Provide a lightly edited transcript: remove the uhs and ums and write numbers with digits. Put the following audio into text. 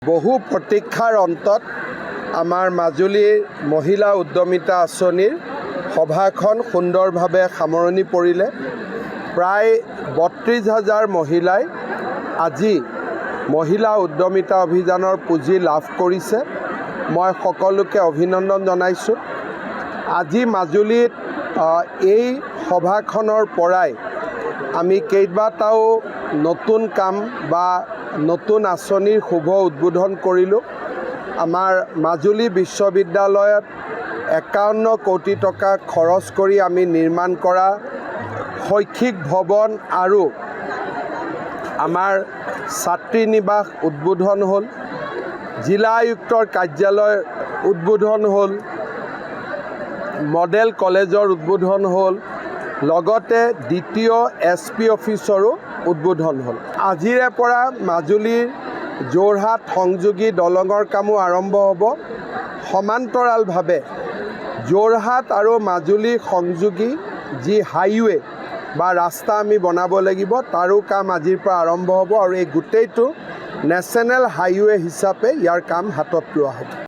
বহু প্ৰতীক্ষাৰ অন্তত আমাৰ মাজুলীৰ মহিলা উদ্যমিতা আঁচনিৰ সভাখন সুন্দৰভাৱে সামৰণি পৰিলে। প্ৰায় ৩২,০০০ মহিলাই আজি মহিলা উদ্যমিতা অভিযানৰ পুঁজি লাভ কৰিছে। মই সকলোকে অভিনন্দন জনাইছোঁ। আজি মাজুলীত এই সভাখনৰ পৰাই আমি কেইবাটাও নতুন কাম বা নতুন আঁচনিৰ শুভ উদ্বোধন কৰিলোঁ। আমাৰ মাজুলী বিশ্ববিদ্যালয়ত ৫১ কোটি টকা খৰচ কৰি আমি নিৰ্মাণ কৰা শৈক্ষিক ভৱন আৰু আমাৰ ছাত্ৰী নিবাস উদ্বোধন হ'ল। জিলা আয়ুক্তৰ কাৰ্যালয় উদ্বোধন হ'ল। মডেল কলেজৰ উদ্বোধন হ'ল। লগতে দ্বিতীয় SP অফিচৰো উদ্বোধন হ'ল। আজিৰে পৰা মাজুলীৰ যোৰহাট সংযোগী দলঙৰ কামো আৰম্ভ হ'ব। সমান্তৰালভাৱে যোৰহাট আৰু মাজুলী সংযোগী যি হাইৱে বা ৰাস্তা আমি বনাব লাগিব, তাৰো কাম আজিৰ পৰা আৰম্ভ হ'ব আৰু এই গোটেইটো নেশ্যনেল হাইৱে হিচাপে ইয়াৰ কাম হাতত লোৱা হ'ব।